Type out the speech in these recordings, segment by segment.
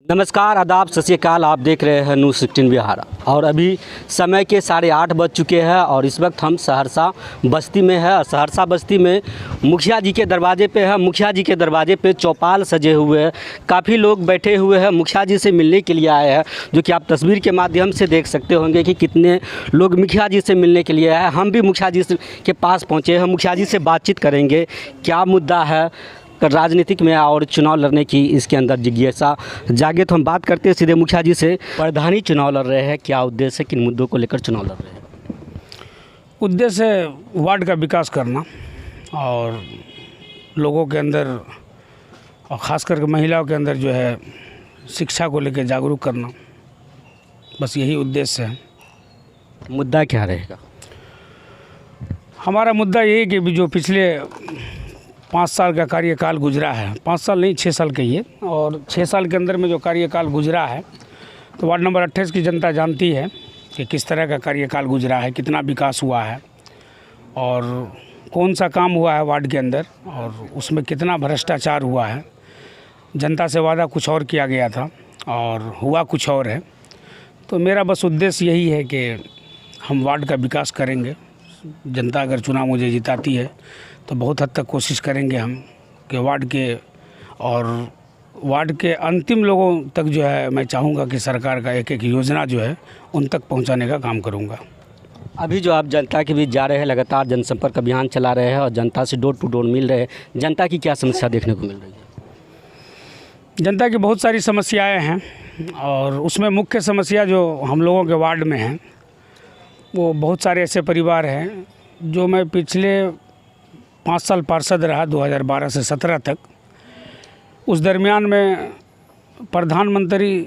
नमस्कार, आदाब, सत श्री अकाल। आप देख रहे हैं न्यूज़ 16 बिहार और अभी समय के 8:30 बज चुके हैं और इस वक्त हम सहरसा बस्ती में है और सहरसा बस्ती में मुखिया जी के दरवाजे पे है। मुखिया जी के दरवाजे पे चौपाल सजे हुए हैं, काफ़ी लोग बैठे हुए हैं, मुखिया जी से मिलने के लिए आए हैं, जो कि आप तस्वीर के माध्यम से देख सकते होंगे कि कितने लोग मुखिया जी से मिलने के लिए आए हैं। हम भी मुखिया जी के पास पहुँचे हैं, मुखिया जी से बातचीत करेंगे क्या मुद्दा है राजनीतिक में और चुनाव लड़ने की इसके अंदर जिज्ञासा जागे। तो हम बात करते हैं सीधे मुखिया जी से। प्रधानी चुनाव लड़ रहे हैं, क्या उद्देश्य है, किन मुद्दों को लेकर चुनाव लड़ रहे हैं? उद्देश्य है वार्ड का विकास करना और लोगों के अंदर और ख़ास करके महिलाओं के अंदर जो है शिक्षा को लेकर जागरूक करना, बस यही उद्देश्य है। मुद्दा क्या रहेगा? हमारा मुद्दा यही है कि जो पिछले 5 साल का कार्यकाल गुजरा है, 5 साल नहीं 6 साल कहिए, और 6 साल के अंदर में जो कार्यकाल गुजरा है तो वार्ड नंबर 28 की जनता जानती है कि किस तरह का कार्यकाल गुजरा है, कितना विकास हुआ है और कौन सा काम हुआ है वार्ड के अंदर और उसमें कितना भ्रष्टाचार हुआ है। जनता से वादा कुछ और किया गया था और हुआ कुछ और है। तो मेरा बस उद्देश्य यही है कि हम वार्ड का विकास करेंगे। जनता अगर चुनाव मुझे जिताती है तो बहुत हद तक कोशिश करेंगे हम कि वार्ड के अंतिम लोगों तक जो है मैं चाहूँगा कि सरकार का एक एक योजना जो है उन तक पहुँचाने का काम करूँगा। अभी जो आप जनता के बीच जा रहे हैं, लगातार जनसंपर्क अभियान चला रहे हैं और जनता से डोर टू डोर मिल रहे हैं, जनता की क्या समस्या देखने को मिल रही है? जनता की बहुत सारी समस्याएं हैं और उसमें मुख्य समस्या जो हम लोगों के वार्ड में है वो बहुत सारे ऐसे परिवार हैं जो मैं पिछले 5 साल पार्षद रहा 2012 से 17 तक। उस दरमियान में प्रधानमंत्री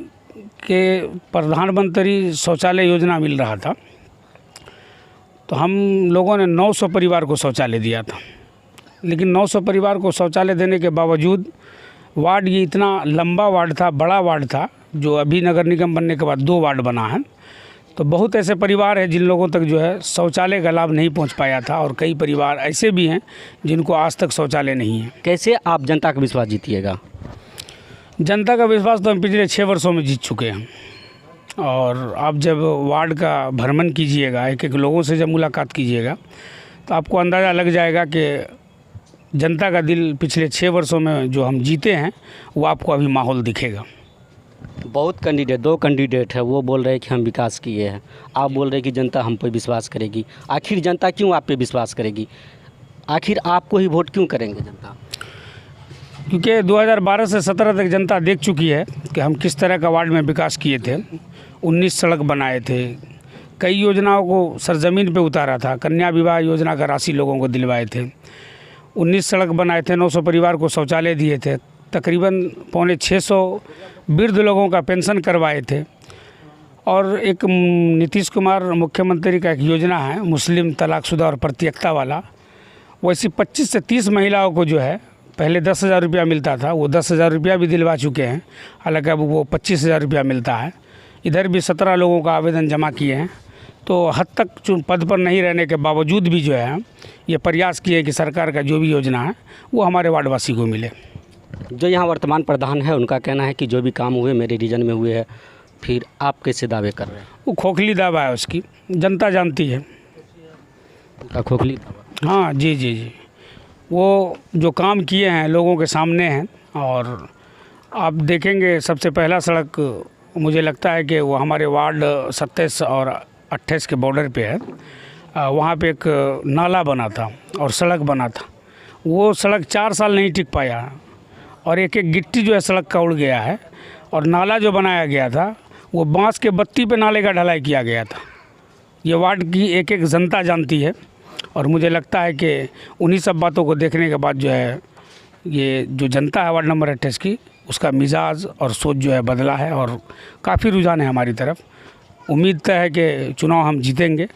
शौचालय योजना मिल रहा था, तो हम लोगों ने 900 परिवार को शौचालय दिया था। लेकिन 900 परिवार को शौचालय देने के बावजूद वार्ड ये इतना लंबा वार्ड था, बड़ा वार्ड था, जो अभी नगर निगम बनने के बाद 2 वार्ड बना है। तो बहुत ऐसे परिवार हैं जिन लोगों तक जो है शौचालय का लाभ नहीं पहुंच पाया था और कई परिवार ऐसे भी हैं जिनको आज तक शौचालय नहीं है। कैसे आप जनता का विश्वास जीतिएगा? जनता का विश्वास तो हम पिछले 6 वर्षों में जीत चुके हैं और आप जब वार्ड का भ्रमण कीजिएगा, एक एक लोगों से जब मुलाकात कीजिएगा तो आपको अंदाज़ा लग जाएगा कि जनता का दिल पिछले 6 वर्षों में जो हम जीते हैं वो आपको अभी माहौल दिखेगा। बहुत कैंडिडेट, 2 कैंडिडेट है, वो बोल रहे हैं कि हम विकास किए हैं, आप बोल रहे हैं कि जनता हम पे विश्वास करेगी। आखिर जनता क्यों आप पे विश्वास करेगी? आखिर आपको ही वोट क्यों करेंगे जनता? क्योंकि 2012 से 17 तक जनता देख चुकी है कि हम किस तरह का वार्ड में विकास किए थे। 19 सड़क बनाए थे, कई योजनाओं को सरजमीन पे उतारा था, कन्या विवाह योजना का राशि लोगों को दिलवाए थे, 19 सड़क बनाए थे, 900 परिवार को शौचालय दिए थे, तकरीबन 650 वृद्ध लोगों का पेंशन करवाए थे। और एक नीतीश कुमार मुख्यमंत्री का एक योजना है मुस्लिम तलाकशुदा और प्रतियक्ता वाला, वैसी 25 से 30 महिलाओं को जो है पहले 10,000 रुपया मिलता था, वो 10,000 रुपया भी दिलवा चुके हैं। हालांकि अब वो 25,000 रुपया मिलता है। इधर भी 17 लोगों का आवेदन जमा किए हैं। तो हद तक पद पर नहीं रहने के बावजूद भी जो है ये प्रयास किए कि सरकार का जो भी योजना है वो हमारे वार्डवासी को मिले। जो यहाँ वर्तमान प्रधान है उनका कहना है कि जो भी काम हुए मेरे रीजन में हुए हैं, फिर आप कैसे दावे कर रहे हैं? वो खोखली दावा है, उसकी जनता जानती है। उनका खोखली दावा? हाँ जी, वो जो काम किए हैं लोगों के सामने हैं। और आप देखेंगे सबसे पहला सड़क मुझे लगता है कि वो हमारे वार्ड 27 और 28 के बॉर्डर पे है। वहाँ पे एक नाला बना था और सड़क बना था, वो सड़क 4 साल नहीं टिक पाया और एक एक गिट्टी जो है सड़क का उड़ गया है। और नाला जो बनाया गया था वो बांस के बत्ती पे नाले का ढलाई किया गया था। ये वार्ड की एक एक जनता जानती है और मुझे लगता है कि उन्हीं सब बातों को देखने के बाद जो है ये जो जनता है वार्ड नंबर 28 की, उसका मिजाज और सोच जो है बदला है और काफ़ी रुझान है हमारी तरफ। उम्मीद तय है कि चुनाव हम जीतेंगे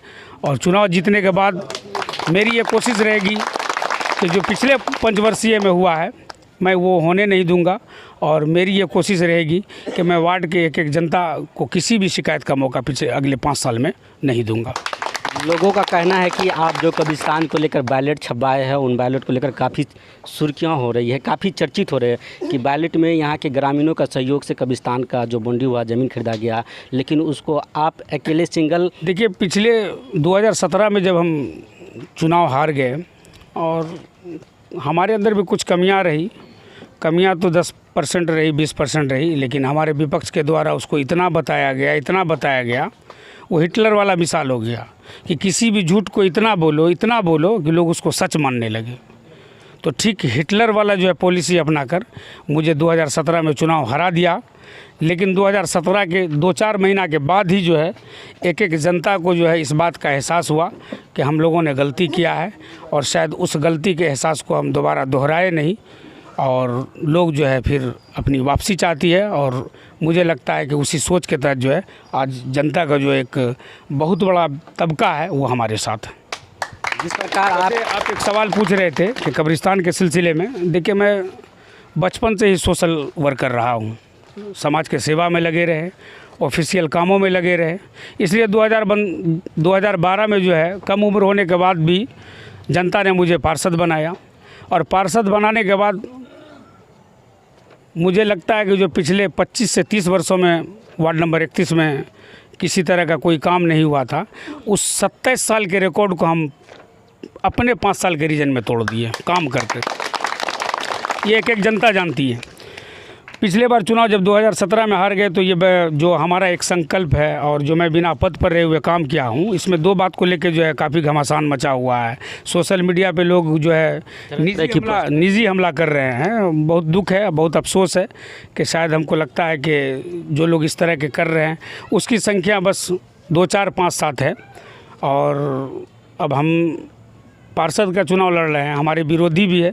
और चुनाव जीतने के बाद मेरी ये कोशिश रहेगी कि जो पिछले 5 वर्षीय में हुआ है मैं वो होने नहीं दूंगा और मेरी ये कोशिश रहेगी कि मैं वार्ड के एक एक जनता को किसी भी शिकायत का मौका पीछे अगले 5 साल में नहीं दूंगा। लोगों का कहना है कि आप जो कब्रिस्तान को लेकर बैलेट छपवाए हैं उन बैलेट को लेकर काफ़ी सुर्खियां हो रही है, काफ़ी चर्चित हो रहे हैं कि बैलेट में यहाँ के ग्रामीणों का सहयोग से कब्रिस्तान का जो बाउंड्री हुआ ज़मीन खरीदा गया, लेकिन उसको आप अकेले सिंगल। देखिए, पिछले 2017 में जब हम चुनाव हार गए और हमारे अंदर भी कुछ कमियां रही, कमियां तो 10% रही, 20% रही, लेकिन हमारे विपक्ष के द्वारा उसको इतना बताया गया, वो हिटलर वाला मिसाल हो गया कि किसी भी झूठ को इतना बोलो कि लोग उसको सच मानने लगे। तो ठीक हिटलर वाला जो है पॉलिसी अपनाकर मुझे 2017 में चुनाव हरा दिया। लेकिन 2017 के 2-4 महीना के बाद ही जो है एक जनता को जो है इस बात का एहसास हुआ कि हम लोगों ने गलती किया है और शायद उस गलती के एहसास को हम दोबारा दोहराए नहीं, और लोग जो है फिर अपनी वापसी चाहती है। और मुझे लगता है कि उसी सोच के तहत जो है आज जनता का जो एक बहुत बड़ा तबका है वो हमारे साथ है। जिस प्रकार आप एक सवाल पूछ रहे थे कि कब्रिस्तान के सिलसिले में, देखिए मैं बचपन से ही सोशल वर्कर रहा हूँ, समाज के सेवा में लगे रहे, ऑफिशियल कामों में लगे रहे, इसलिए 2012 में जो है कम उम्र होने के बाद भी जनता ने मुझे पार्षद बनाया। और पार्षद बनाने के बाद मुझे लगता है कि जो पिछले 25 से 30 वर्षों में वार्ड नंबर 31 में किसी तरह का कोई काम नहीं हुआ था, उस 27 साल के रिकॉर्ड को हम अपने 5 साल के रीजन में तोड़ दिए काम करके। ये एक जनता जानती है। पिछले बार चुनाव जब 2017 में हार गए तो ये जो हमारा एक संकल्प है और जो मैं बिना पद पर रहे हुए काम किया हूँ, इसमें 2 बात को लेकर जो है काफ़ी घमासान मचा हुआ है। सोशल मीडिया पे लोग जो है निजी हमला कर रहे हैं। बहुत दुख है, बहुत अफसोस है कि शायद हमको लगता है कि जो लोग इस तरह के कर रहे हैं उसकी संख्या बस 2, 4, 5, 7 है। और अब हम पार्षद का चुनाव लड़ रहे हैं, हमारे विरोधी भी है,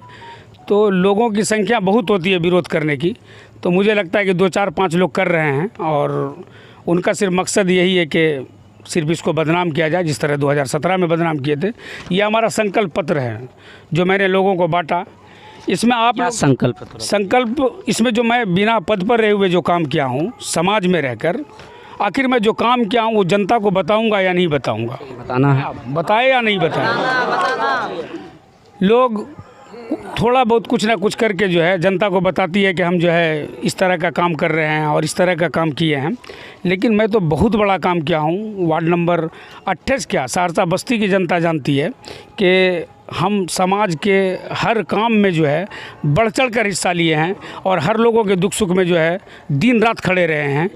तो लोगों की संख्या बहुत होती है विरोध करने की। तो मुझे लगता है कि 2, 4, 5 लोग कर रहे हैं और उनका सिर्फ मकसद यही है कि सिर्फ इसको बदनाम किया जाए, जिस तरह 2017 में बदनाम किए थे। ये हमारा संकल्प पत्र है जो मैंने लोगों को बांटा। इसमें आप संकल्प इसमें जो मैं बिना पद पर रहे हुए जो काम किया हूँ समाज में रहकर, आखिर मैं जो काम किया हूँ वो जनता को बताऊँगा या नहीं बताऊँगा, बताना है, बताए या नहीं बताए। लोग थोड़ा बहुत कुछ ना कुछ करके जो है जनता को बताती है कि हम जो है इस तरह का काम कर रहे हैं और इस तरह का काम किए हैं, लेकिन मैं तो बहुत बड़ा काम किया हूँ। वार्ड नंबर 28 क्या सहरसा बस्ती की जनता जानती है कि हम समाज के हर काम में जो है बढ़ चढ़ कर हिस्सा लिए हैं और हर लोगों के दुख सुख में जो है दिन रात खड़े रहे हैं।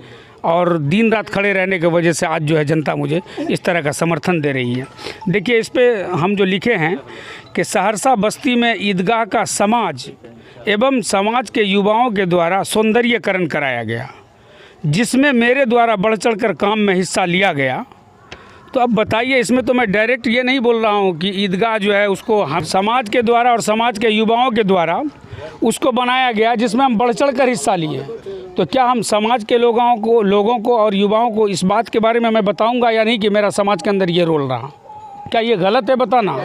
और दिन रात खड़े रहने की वजह से आज जो है जनता मुझे इस तरह का समर्थन दे रही है। देखिए, इस पे हम जो लिखे हैं कि सहरसा बस्ती में ईदगाह का समाज एवं समाज के युवाओं के द्वारा सौंदर्यीकरण कराया गया, जिसमें मेरे द्वारा बढ़ चढ़ कर काम में हिस्सा लिया गया। तो अब बताइए, इसमें तो मैं डायरेक्ट ये नहीं बोल रहा हूँ कि ईदगाह जो है उसको हम समाज के द्वारा और समाज के युवाओं के द्वारा उसको बनाया गया जिसमें हम बढ़ चढ़ कर हिस्सा लिए। तो क्या हम समाज के लोगों को और युवाओं को इस बात के बारे में मैं बताऊंगा या नहीं कि मेरा समाज के अंदर ये रोल रहा? क्या ये गलत है बताना?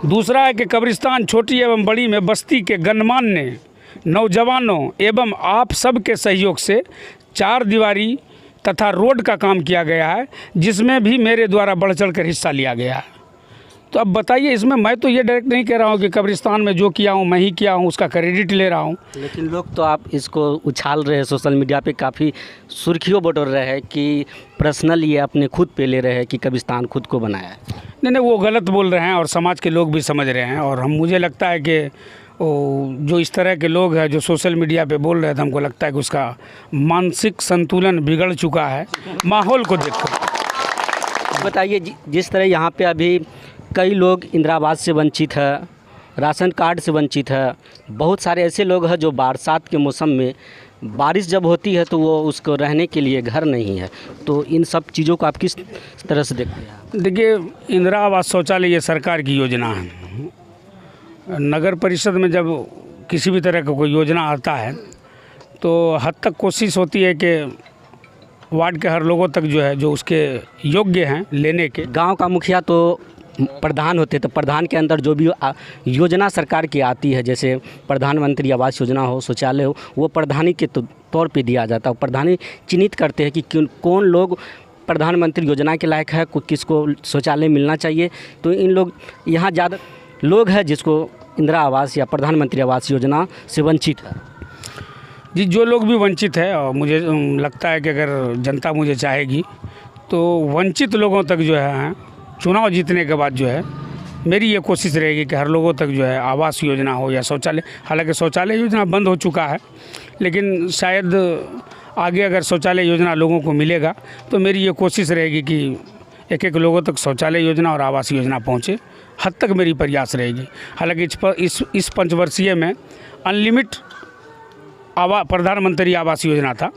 दूसरा है कि कब्रिस्तान छोटी एवं बड़ी में बस्ती के गणमान्य नौजवानों एवं आप सब के सहयोग से 4 दीवारी तथा रोड का काम किया गया है, जिसमें भी मेरे द्वारा बढ़ चढ़ कर हिस्सा लिया गया है। तो अब बताइए, इसमें मैं तो ये डायरेक्ट नहीं कह रहा हूँ कि कब्रिस्तान में जो किया हूँ मैं ही किया हूँ, उसका क्रेडिट ले रहा हूँ। लेकिन लोग तो आप इसको उछाल रहे हैं, सोशल मीडिया पे काफ़ी सुर्खियों बटोर रहे हैं कि पर्सनल ये अपने खुद पे ले रहे हैं कि कब्रिस्तान खुद को बनाया है। नहीं, वो गलत बोल रहे हैं और समाज के लोग भी समझ रहे हैं। और मुझे लगता है कि जो इस तरह के लोग हैं जो सोशल मीडिया पे बोल रहे थे, हमको लगता है कि उसका मानसिक संतुलन बिगड़ चुका है माहौल को देखकर। बताइए, जिस तरह यहाँ पे अभी कई लोग इंदिरा आवास से वंचित है, राशन कार्ड से वंचित है, बहुत सारे ऐसे लोग हैं जो बरसात के मौसम में बारिश जब होती है तो वो उसको रहने के लिए घर नहीं है। तो इन सब चीज़ों को आप किस तरह से देखते हैं? देखिए, इंदिरा आवास शौचालय ये सरकार की योजना है। नगर परिषद में जब किसी भी तरह का कोई योजना आता है तो हद तक कोशिश होती है कि वार्ड के हर लोगों तक जो है जो उसके योग्य हैं लेने के। गांव का मुखिया तो प्रधान होते, तो प्रधान के अंदर जो भी योजना सरकार की आती है, जैसे प्रधानमंत्री आवास योजना हो, शौचालय हो, वो प्रधानी के तौर पे दिया जाता है। प्रधानी चिन्हित करते हैं कि कौन लोग प्रधानमंत्री योजना के लायक है, किसको शौचालय मिलना चाहिए, तो इन लोग यहाँ ज़्यादा लोग हैं जिसको इंदिरा आवास या प्रधानमंत्री आवास योजना से वंचित है। जी, जो लोग भी वंचित है, और मुझे लगता है कि अगर जनता मुझे चाहेगी तो वंचित लोगों तक जो है चुनाव जीतने के बाद जो है मेरी ये कोशिश रहेगी कि हर लोगों तक जो है आवास योजना हो या शौचालय, हालांकि शौचालय योजना बंद हो चुका है, लेकिन शायद आगे अगर शौचालय योजना लोगों को मिलेगा तो मेरी ये कोशिश रहेगी कि एक एक लोगों तक शौचालय योजना और आवास योजना पहुँचे, हद तक मेरी प्रयास रहेगी। हालांकि इस पंचवर्षीय में अनलिमिट प्रधानमंत्री आवास योजना था,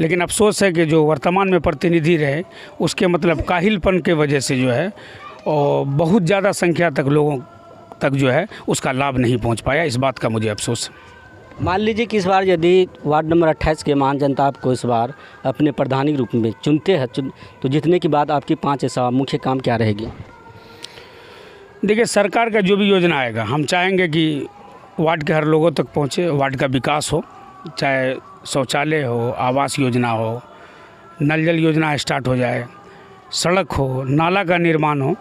लेकिन अफसोस है कि जो वर्तमान में प्रतिनिधि रहे उसके मतलब काहिलपन के वजह से जो है और बहुत ज़्यादा संख्या तक लोगों तक जो है उसका लाभ नहीं पहुंच पाया। इस बात का मुझे अफसोस है। मान लीजिए कि इस बार यदि वार्ड नंबर 28 के महान जनता आपको इस बार अपने प्रधानी रूप में चुनते हैं, तो जीतने के बाद आपकी 5 ऐसा मुख्य काम क्या रहेगी? देखिए, सरकार का जो भी योजना आएगा हम चाहेंगे कि वार्ड के हर लोगों तक पहुँचे, वार्ड का विकास हो, चाहे शौचालय हो, आवास योजना हो, नल जल योजना स्टार्ट हो जाए, सड़क हो, नाला का निर्माण हो,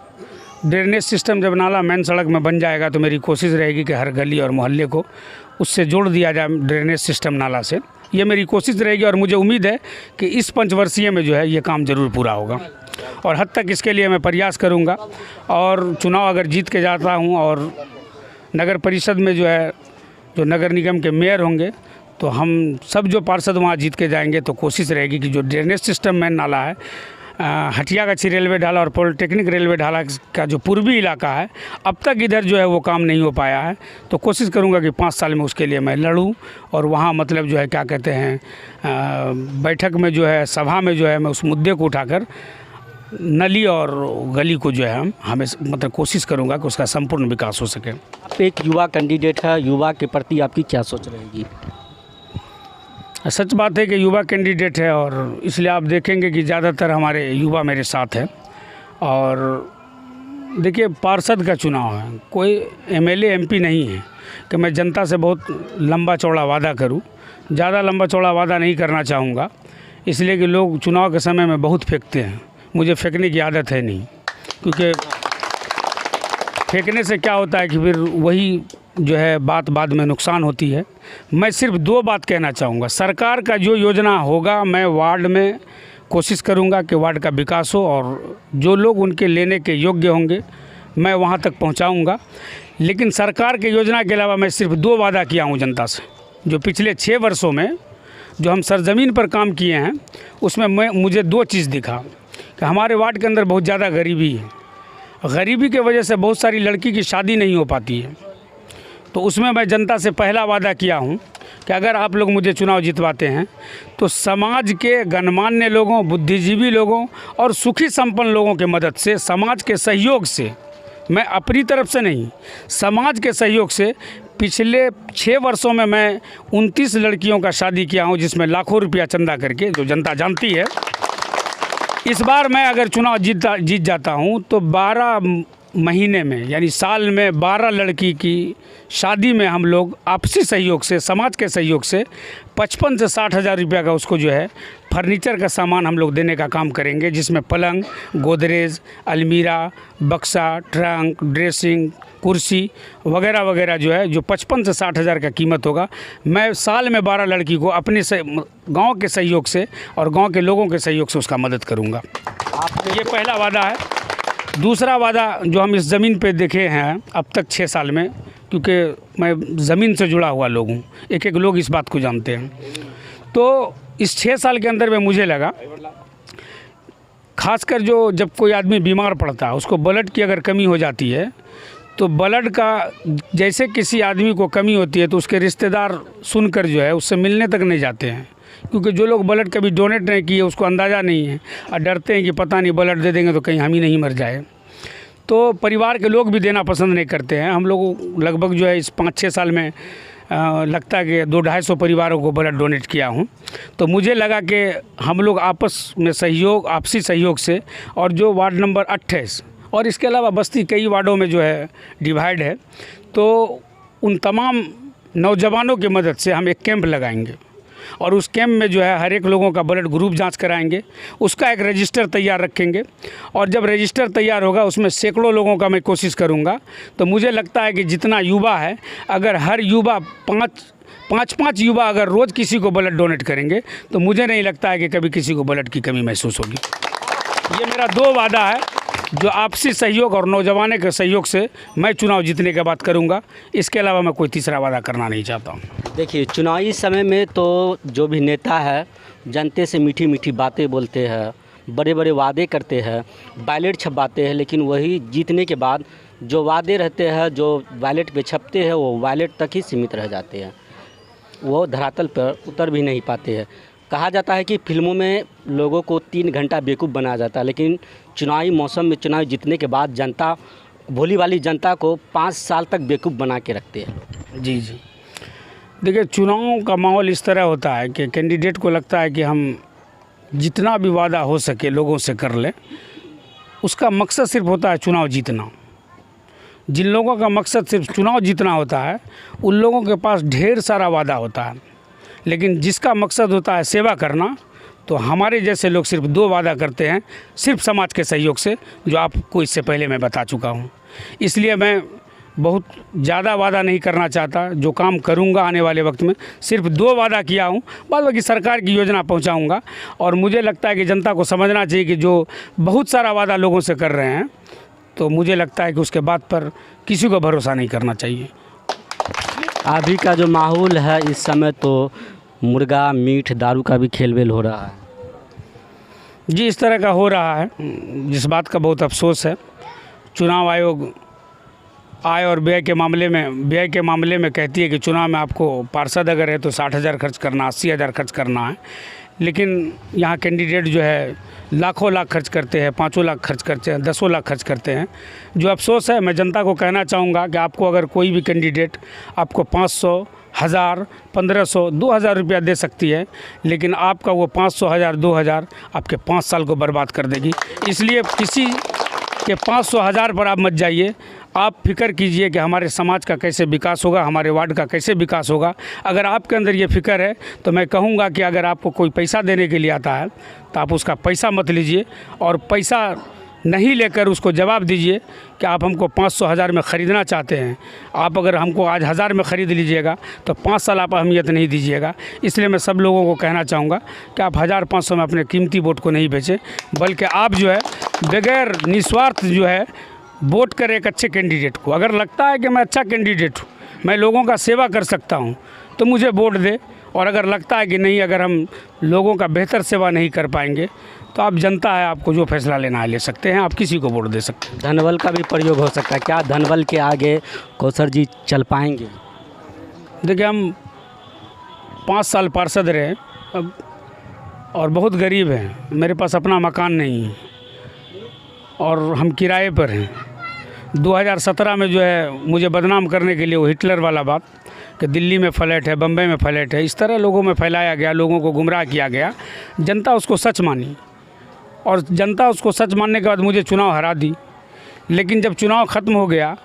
ड्रेनेज सिस्टम जब नाला मेन सड़क में बन जाएगा तो मेरी कोशिश रहेगी कि हर गली और मोहल्ले को उससे जोड़ दिया जाए ड्रेनेज सिस्टम नाला से। ये मेरी कोशिश रहेगी और मुझे उम्मीद है कि इस पंचवर्षीय में जो है ये काम ज़रूर पूरा होगा और हद तक इसके लिए मैं प्रयास करूँगा। और चुनाव अगर जीत के जाता हूँ और नगर परिषद में जो है जो नगर निगम के मेयर होंगे तो हम सब जो पार्षद वहाँ जीत के जाएंगे तो कोशिश रहेगी कि जो ड्रेनेज सिस्टम मेन नाला है, हटियागछी रेलवे ढाला और पॉलिटेक्निक रेलवे ढाला का जो पूर्वी इलाका है, अब तक इधर जो है वो काम नहीं हो पाया है, तो कोशिश करूंगा कि 5 साल में उसके लिए मैं लड़ूं और वहाँ मतलब जो है क्या कहते हैं बैठक में जो है सभा में जो है मैं उस मुद्दे को उठाकर नली और गली को जो है हमें मतलब कोशिश करूंगा कि उसका संपूर्ण विकास हो सके। आप एक युवा कैंडिडेट है, युवा के प्रति आपकी क्या सोच रहेगी? सच बात है कि युवा कैंडिडेट है और इसलिए आप देखेंगे कि ज़्यादातर हमारे युवा मेरे साथ है। और देखिए, पार्षद का चुनाव है, कोई एमएलए एमपी नहीं है कि मैं जनता से बहुत लंबा चौड़ा वादा करूं। ज़्यादा लंबा चौड़ा वादा नहीं करना चाहूँगा, इसलिए कि लोग चुनाव के समय में बहुत फेंकते हैं, मुझे फेंकने की आदत है नहीं, क्योंकि फेंकने से क्या होता है कि फिर वही जो है बात बाद में नुकसान होती है। मैं सिर्फ 2 बात कहना चाहूँगा। सरकार का जो योजना होगा मैं वार्ड में कोशिश करूँगा कि वार्ड का विकास हो और जो लोग उनके लेने के योग्य होंगे मैं वहाँ तक पहुँचाऊँगा। लेकिन सरकार के योजना के अलावा मैं सिर्फ 2 वादा किया हूँ जनता से, जो पिछले 6 वर्षों में जो हम सरजमीन पर काम किए हैं उसमें मुझे 2 चीज़ दिखा कि हमारे वार्ड के अंदर बहुत ज़्यादा गरीबी है। गरीबी के वजह से बहुत सारी लड़की की शादी नहीं हो पाती है, तो उसमें मैं जनता से पहला वादा किया हूं कि अगर आप लोग मुझे चुनाव जितवाते हैं तो समाज के गणमान्य लोगों, बुद्धिजीवी लोगों और सुखी संपन्न लोगों के मदद से, समाज के सहयोग से, मैं अपनी तरफ से नहीं, समाज के सहयोग से पिछले 6 वर्षों में मैं 29 लड़कियों का शादी किया हूं, जिसमें लाखों रुपया चंदा करके, जो जनता जानती है। इस बार मैं अगर चुनाव जीत जाता हूं तो 12 महीने में यानी साल में 12 लड़की की शादी में हम लोग आपसी सहयोग से, समाज के सहयोग से 55 से 60 हज़ार रुपया का उसको जो है फर्नीचर का सामान हम लोग देने का काम करेंगे, जिसमें पलंग, गोदरेज, अलमीरा, बक्सा, ट्रंक, ड्रेसिंग, कुर्सी वगैरह वगैरह जो है जो 55 से 60 हज़ार का कीमत होगा, मैं साल में 12 लड़की को अपने गाँव के सहयोग से और गाँव के लोगों के सहयोग से उसका मदद करूँगा। ये पहला वादा है। दूसरा वादा जो हम इस ज़मीन पे देखे हैं अब तक 6 साल में, क्योंकि मैं ज़मीन से जुड़ा हुआ लोग हूँ, एक एक लोग इस बात को जानते हैं, तो इस 6 साल के अंदर में मुझे लगा खासकर जो जब कोई आदमी बीमार पड़ता है उसको ब्लड की अगर कमी हो जाती है तो ब्लड का जैसे किसी आदमी को कमी होती है तो उसके रिश्तेदार सुनकर जो है उससे मिलने तक नहीं जाते हैं, क्योंकि जो लोग ब्लड कभी डोनेट नहीं किए उसको अंदाज़ा नहीं है और डरते हैं कि पता नहीं ब्लड दे देंगे तो कहीं हम ही नहीं मर जाए। तो परिवार के लोग भी देना पसंद नहीं करते हैं। हम लोग लगभग जो है इस 5-6 साल में लगता है कि 200-250 परिवारों को ब्लड डोनेट किया हूँ। तो मुझे लगा कि हम लोग आपस में सहयोग, आपसी सहयोग से, और जो वार्ड नंबर 28 और इसके अलावा बस्ती कई वार्डों में जो है डिवाइड है, तो उन तमाम नौजवानों की मदद से हम एक कैंप लगाएंगे और उस कैंप में जो है हर एक लोगों का ब्लड ग्रुप जांच कराएंगे, उसका एक रजिस्टर तैयार रखेंगे। और जब रजिस्टर तैयार होगा उसमें सैकड़ों लोगों का मैं कोशिश करूँगा। तो मुझे लगता है कि जितना युवा है, अगर हर युवा पाँच युवा अगर रोज़ किसी को ब्लड डोनेट करेंगे तो मुझे नहीं लगता है कि कभी किसी को ब्लड की कमी महसूस होगी। ये मेरा 2 वादा है जो आपसी सहयोग और नौजवानों के सहयोग से मैं चुनाव जीतने के बाद करूंगा। इसके अलावा मैं कोई तीसरा वादा करना नहीं चाहता हूं। देखिए, चुनावी समय में तो जो भी नेता है जनते से मीठी मीठी बातें बोलते हैं, बड़े बड़े वादे करते हैं, बैलेट छपवाते हैं, लेकिन वही जीतने के बाद जो वादे रहते हैं, जो बैलेट पे छपते हैं, वो बैलेट तक ही सीमित रह जाते हैं, वो धरातल पर उतर भी नहीं पाते हैं। कहा जाता है कि फिल्मों में लोगों को 3 घंटा बेवकूफ़ बनाया जाता है, लेकिन चुनावी मौसम में चुनाव जीतने के बाद जनता, भोली वाली जनता को 5 साल तक बेवकूफ़ बना के रखते हैं। जी। देखिए, चुनाव का माहौल इस तरह होता है कि कैंडिडेट को लगता है कि हम जितना भी वादा हो सके लोगों से कर लें। उसका मकसद सिर्फ होता है चुनाव जीतना। जिन लोगों का मकसद सिर्फ चुनाव जीतना होता है, उन लोगों के पास ढेर सारा वादा होता है, लेकिन जिसका मकसद होता है सेवा करना, तो हमारे जैसे लोग सिर्फ 2 वादा करते हैं, सिर्फ समाज के सहयोग से, जो आपको इससे पहले मैं बता चुका हूँ। इसलिए मैं बहुत ज़्यादा वादा नहीं करना चाहता। जो काम करूँगा आने वाले वक्त में सिर्फ 2 वादा किया हूँ, बाद बाकी सरकार की योजना पहुँचाऊँगा। और मुझे लगता है कि जनता को समझना चाहिए कि जो बहुत सारा वादा लोगों से कर रहे हैं, तो मुझे लगता है कि उसके बाद पर किसी को भरोसा नहीं करना चाहिए। अभी का जो माहौल है इस समय, तो मुर्गा मीट दारू का भी खेल वेल हो रहा है। जी, इस तरह का हो रहा है, जिस बात का बहुत अफसोस है। चुनाव आयोग आय और व्यय के मामले में कहती है कि चुनाव में आपको पार्षद अगर है तो 60,000 खर्च करना, 80,000 खर्च करना है, लेकिन यहाँ कैंडिडेट जो है लाखों लाख खर्च करते हैं, 5 लाख खर्च करते हैं, 10 लाख खर्च करते हैं। जो अफसोस है, मैं जनता को कहना चाहूँगा कि आपको अगर कोई भी कैंडिडेट आपको 500, 1000, 1500, 2000 रुपया दे सकती है, लेकिन आपका वो 500, 1000, 2000 आपके 5 साल को बर्बाद कर देगी। इसलिए किसी के 500, 1000 पर आप मत जाइए। आप फिक्र कीजिए कि हमारे समाज का कैसे विकास होगा, हमारे वार्ड का कैसे विकास होगा। अगर आपके अंदर ये फिक्र है तो मैं कहूँगा कि अगर आपको कोई पैसा देने के लिए आता है तो आप उसका पैसा मत लीजिए, और पैसा नहीं लेकर उसको जवाब दीजिए कि आप हमको 500, 1000 में ख़रीदना चाहते हैं। आप अगर हमको आज 1000 में ख़रीद लीजिएगा तो 5 साल आप अहमियत नहीं दीजिएगा। इसलिए मैं सब लोगों को कहना चाहूँगा कि आप 1000-500 में अपने कीमती वोट को नहीं बेचें, बल्कि आप जो है बगैर निस्वार्थ जो है वोट करें एक अच्छे कैंडिडेट को। अगर लगता है कि मैं अच्छा कैंडिडेट हूँ, मैं लोगों का सेवा कर सकता हूँ, तो मुझे वोट दे। और अगर लगता है कि नहीं, अगर हम लोगों का बेहतर सेवा नहीं कर पाएंगे, तो आप जनता है, आपको जो फैसला लेना है ले सकते हैं, आप किसी को वोट दे सकते हैं। धनबल का भी प्रयोग हो सकता है क्या? धनबल के आगे कौसर जी चल पाएंगे? देखिए, हम 5 साल पार्षद रहे अब, और बहुत गरीब हैं, मेरे पास अपना मकान नहीं है और हम किराए पर हैं। 2017 में जो है मुझे बदनाम करने के लिए वो हिटलर वाला बात कि दिल्ली में फ्लैट है, बम्बई में फ्लैट है, इस तरह लोगों में फैलाया गया, लोगों को गुमराह किया गया। जनता उसको सच मानी, और जनता उसको सच मानने के बाद मुझे चुनाव हरा दी। लेकिन जब चुनाव ख़त्म हो गया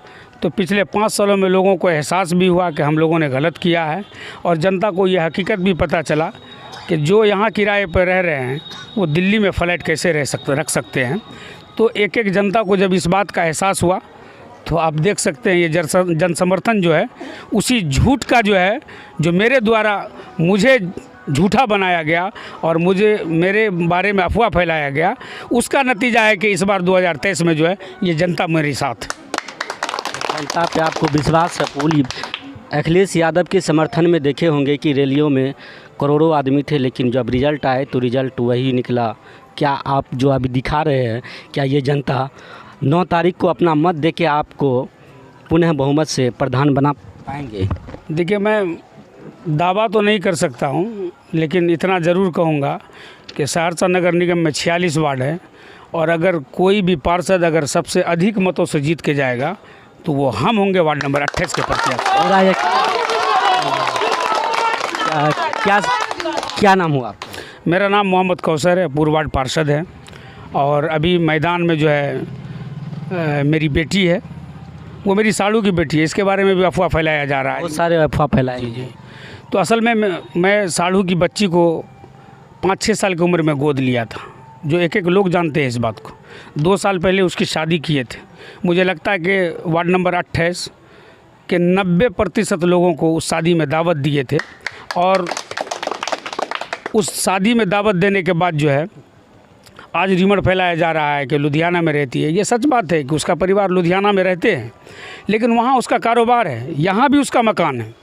तो पिछले 5 सालों में लोगों को एहसास भी हुआ कि हम लोगों ने गलत किया है, और जनता को ये हकीकत भी पता चला कि जो यहाँ किराए पर रह रहे हैं वो दिल्ली में फ्लैट कैसे रख सकते हैं। तो एक एक जनता को जब इस बात का एहसास हुआ, तो आप देख सकते हैं ये जन समर्थन जो है, उसी झूठ का जो है, जो मेरे द्वारा मुझे झूठा बनाया गया और मेरे बारे में अफवाह फैलाया गया, उसका नतीजा है कि इस बार 2023 में जो है ये जनता मेरे साथ। जनता पे आपको विश्वास है पूरी? अखिलेश यादव के समर्थन में देखे होंगे कि रैलियों में करोड़ों आदमी थे, लेकिन जब रिजल्ट आए तो रिजल्ट वही निकला। क्या आप जो अभी दिखा रहे हैं, क्या ये जनता 9 तारीख को अपना मत दे के आपको पुनः बहुमत से प्रधान बना पाएंगे? देखिए, मैं दावा तो नहीं कर सकता हूँ, लेकिन इतना ज़रूर कहूँगा कि सहरसा नगर निगम में 46 वार्ड है, और अगर कोई भी पार्षद अगर सबसे अधिक मतों से जीत के जाएगा तो वो हम होंगे वार्ड नंबर 28 के प्रत्याशी। क्या नाम हुआ आपका? मेरा नाम मोहम्मद कौसर है, पूर्व वार्ड पार्षद है, और अभी मैदान में जो है मेरी बेटी है, वो मेरी साड़ू की बेटी है। इसके बारे में भी अफवाह फैलाया जा रहा है। बहुत सारे अफवाह फैलाए। जी। तो असल में मैं साढ़ू की बच्ची को 5-6 साल की उम्र में गोद लिया था, जो एक एक लोग जानते हैं इस बात को। 2 साल पहले उसकी शादी किए थे। मुझे लगता है कि वार्ड नंबर 28 के 90% लोगों को उस शादी में दावत दिए थे, और उस शादी में दावत देने के बाद जो है आज रिमर फैलाया जा रहा है कि लुधियाना में रहती है। ये सच बात है कि उसका परिवार लुधियाना में रहते हैं, लेकिन वहाँ उसका कारोबार है, यहाँ भी उसका मकान है,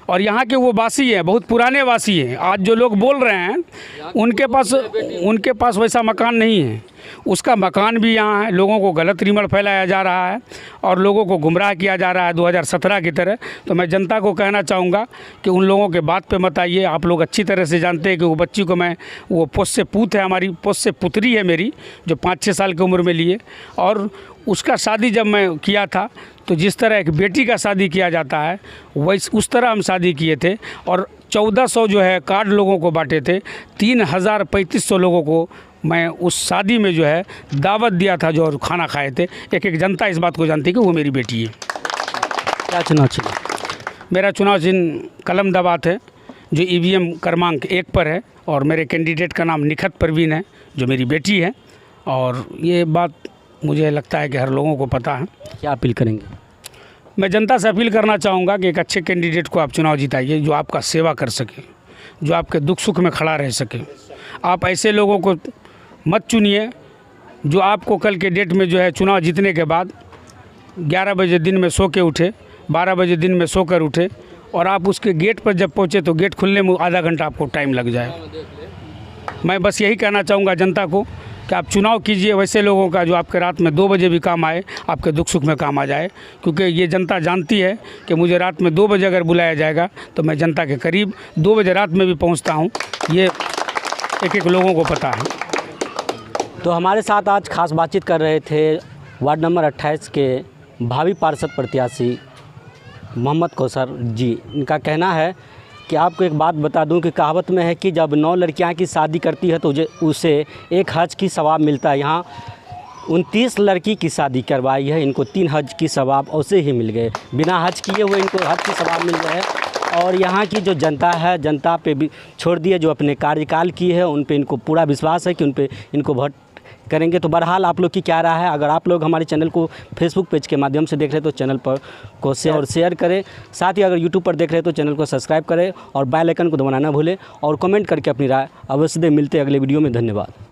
और यहाँ के वो वासी हैं, बहुत पुराने वासी हैं। आज जो लोग बोल रहे हैं उनके पास वैसा मकान नहीं है। उसका मकान भी यहाँ है। लोगों को गलत रिमर फैलाया जा रहा है और लोगों को गुमराह किया जा रहा है 2017 की तरह। तो मैं जनता को कहना चाहूँगा कि उन लोगों के बात पे मत आइए। आप लोग अच्छी तरह से जानते हैं कि वो बच्ची को मैं, वो पोष्य पूत है, हमारी पोष्य पुत्री है मेरी, जो 5-6 साल की उम्र में लिए। और उसका शादी जब मैं किया था तो जिस तरह एक बेटी का शादी किया जाता है उस तरह हम शादी किए थे, और 1400 जो है कार्ड लोगों को बांटे थे। 3500 लोगों को मैं उस शादी में जो है दावत दिया था, जो और खाना खाए थे। एक एक जनता इस बात को जानती है कि वो मेरी बेटी है। क्या चुनाव चिन्ह? मेरा चुनाव चिन्ह कलम दबात है, जो EVM क्रमांक 1 पर है, और मेरे कैंडिडेट का नाम निखत परवीन है, जो मेरी बेटी है। और ये बात मुझे लगता है कि हर लोगों को पता है। क्या अपील करेंगे? मैं जनता से अपील करना चाहूँगा कि एक अच्छे कैंडिडेट को आप चुनाव जिताइए, जो आपका सेवा कर सके, जो आपके दुख सुख में खड़ा रह सके। आप ऐसे लोगों को मत चुनिए जो आपको कल के डेट में जो है चुनाव जीतने के बाद 11 बजे दिन में सो के उठे, 12 बजे दिन में सोकर उठे, और आप उसके गेट पर जब पहुँचे तो गेट खुलने में आधा घंटा आपको टाइम लग जाए। मैं बस यही कहना चाहूँगा जनता को कि आप चुनाव कीजिए वैसे लोगों का जो आपके रात में 2 बजे भी काम आए, आपके दुख सुख में काम आ जाए। क्योंकि ये जनता जानती है कि मुझे रात में 2 बजे अगर बुलाया जाएगा तो मैं जनता के करीब 2 बजे रात में भी पहुंचता हूं। ये एक एक लोगों को पता है। तो हमारे साथ आज खास बातचीत कर रहे थे वार्ड नंबर 28 के भावी पार्षद प्रत्याशी मोहम्मद कौसर जी। इनका कहना है कि आपको एक बात बता दूं कि कहावत में है कि जब 9 लड़कियां की शादी करती है तो उसे 1 हज की सवाब मिलता है। यहाँ 29 लड़की की शादी करवाई है, इनको 3 हज की सवाब उसे ही मिल गए। बिना हज किए हुए इनको हज की सवाब मिल गए। और यहाँ की जो जनता है, जनता पे भी छोड़ दिए, जो अपने कार्यकाल की है उन पे इनको पूरा विश्वास है कि उन पे इनको वोट करेंगे। तो बहरहाल आप लोग की क्या राय है? अगर आप लोग हमारे चैनल को फेसबुक पेज के माध्यम से देख रहे हैं तो चैनल पर को शेयर करें। साथ ही अगर यूट्यूब पर देख रहे हैं तो चैनल को सब्सक्राइब करें और बेल आइकन को दबाना ना भूलें, और कमेंट करके अपनी राय अवश्य दें। मिलते हैं अगले वीडियो में। धन्यवाद।